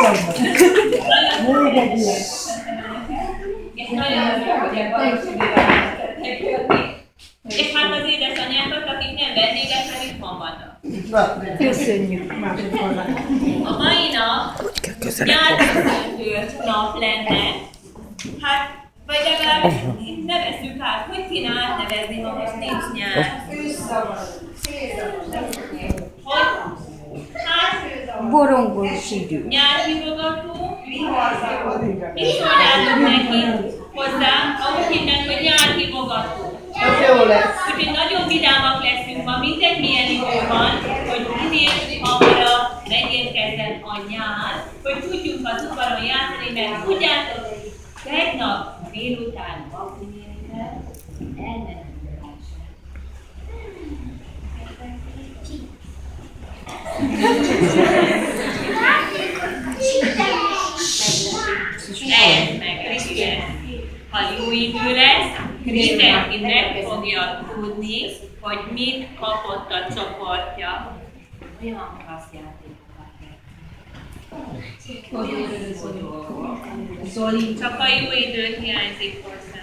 Még egy ilyen. És nagyon örülök, hogy ebben is szeretnék jönni. És hát az édesanyákat, akik nem vendégek, mert itthon vannak. Köszönjük. A mai nap nyárköszöntő nap lenne. Hát, vagy legalább nevezzük át, hogy kéne átnevezni, ha most nincs nyár. Borongos idő. Nyárhívogató, mit szólnátok neki hozzá, ahogy hívnak, hogy nyárhívogató. Az jó lesz. Úgyhogy nagyon vidámak leszünk ma, mindegy milyen idő van, hogy minél hamarabb megérkezzen a nyár, hogy tudjunk az udvaron játszani, mert tudjátok, tegnap délután Bakuniékkel elmenekülés. Ez meg, igen. Ha jó idő lesz, mindenki meg fogja tudni, hogy mit kapott a csoportja. Olyan klassz játékokat. Zoli. Csak a jó időt hiányzik hozzá.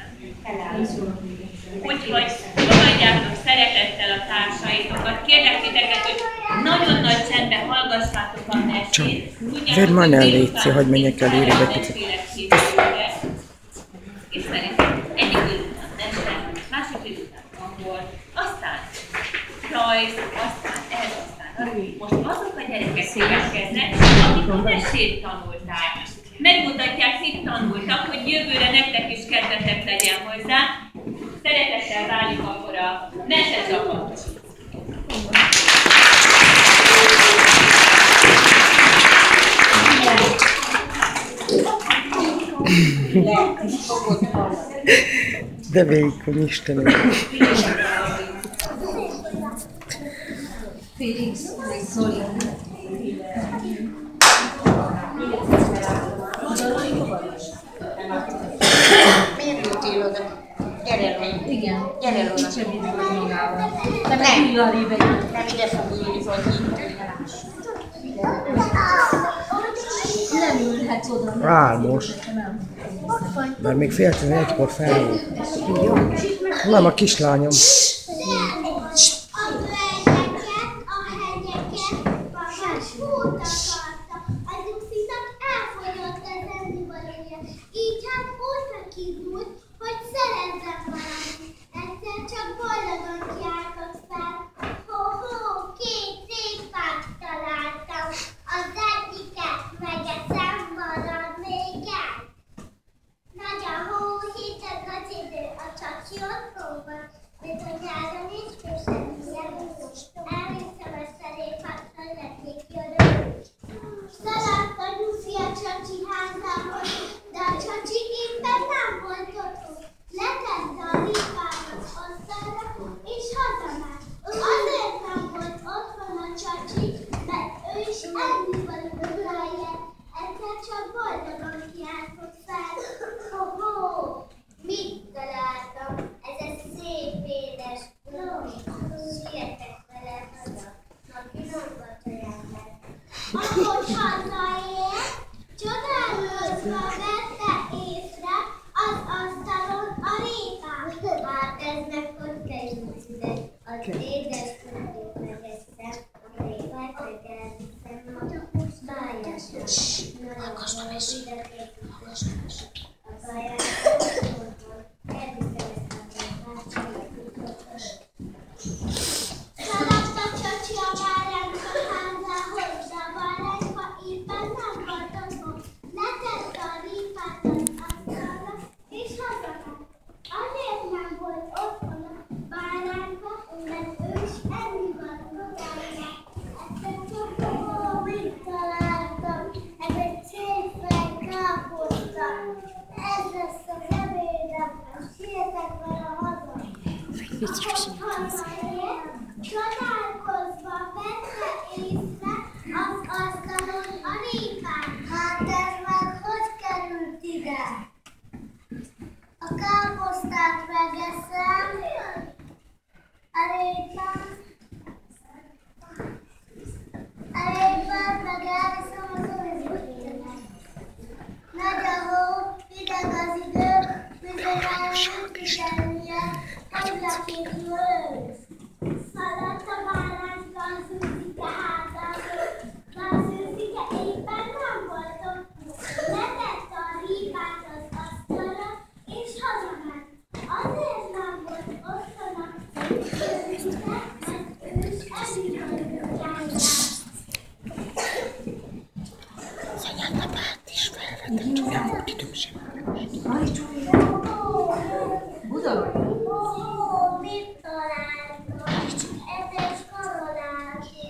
Úgyhogy fogadjátok szeretettel a társaitokat. Kérlek titeket, hogy nagyon nagy csendben hallgassátok a mesét. Vedd már el, Léci, hogy menjek el érébb egy picit. És szerintem egyik délután mester, másik délután angol, aztán rajz, aztán ez, aztán az. Most azok a gyerekek következnek, akik a mesét tanulták. Megmutatják, mit tanultak, hogy jövőre nektek is kedvetek legyen hozzá. Szeretettel várjuk akkor a mesecsapatot. De vékony, Istenem! Félix, Zoli. Miért ültél oda? Gyere el. Igen. Gyere el oda. Sem így vagy magával. Te Nem. meg ülj arrébb egy. Nem ide fog ülni, hogy itt. Nem ülhetsz oda. Álmos. Mert még fél 11-kor fel volt. Nem, a kislányom. Buda? Mit találtam? Ezes koronási.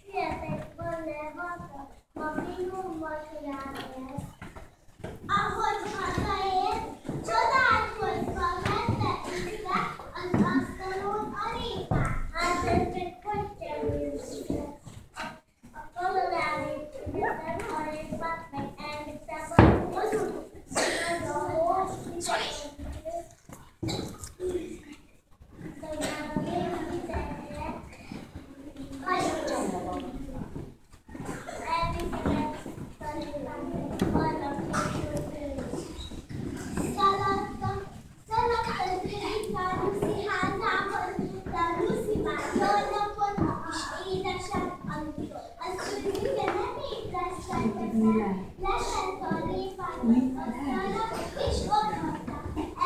Sietek, van-e haza? Ma finom vacsorát lesz. Ahogy hazaér, csodálkozva vette ügybe az asztalon a répát. Hát ez csak hogy kerül? A kolonári ügyben a répát meg elvitte az Lesett a répát az asztalnak, és ott hagyta.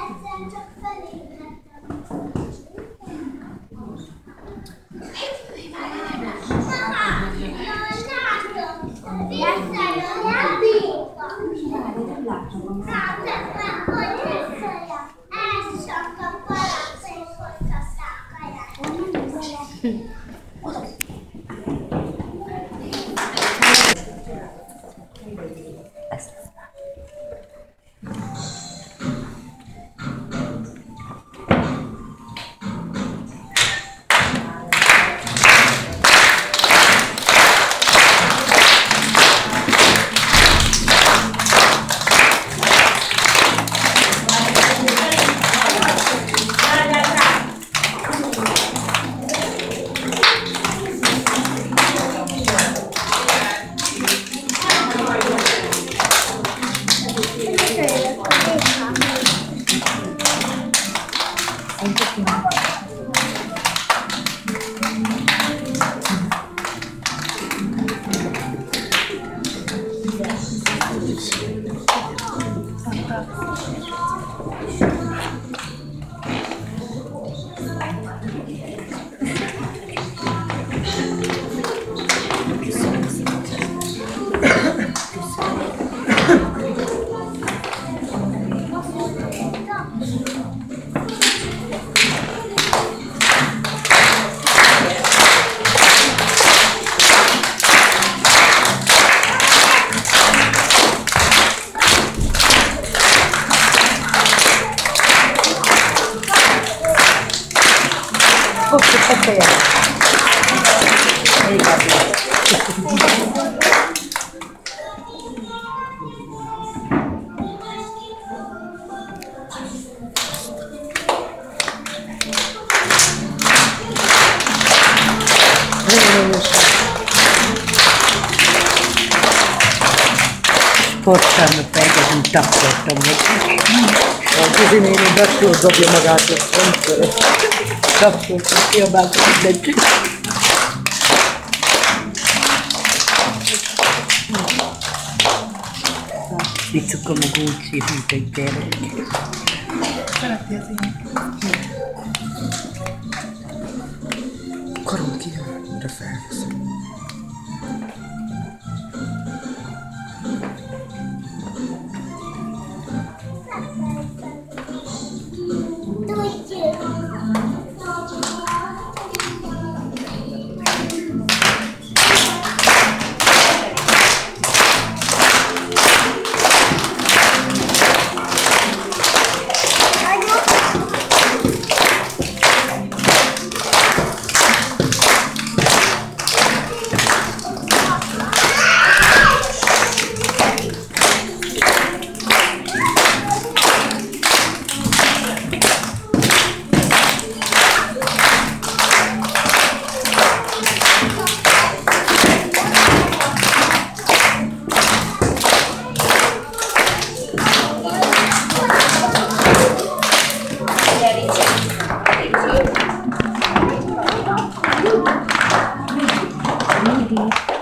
Egyszer csak felébredtem. Mama! Látom! Visszajön a bíka! Látom, hogy visszajön. Ez csak a palacék, hogy a szákáját. Sportszámot elkezdünk, tapsoltam neki. A Gizi néni besült dobja magát, és szentször. Tapsoltam, kiabáltam mindenki. Vicukom a gúcsi, mint egy gyerek. Szereti az éneket. Karom kijön, mire felveszem. Thank you.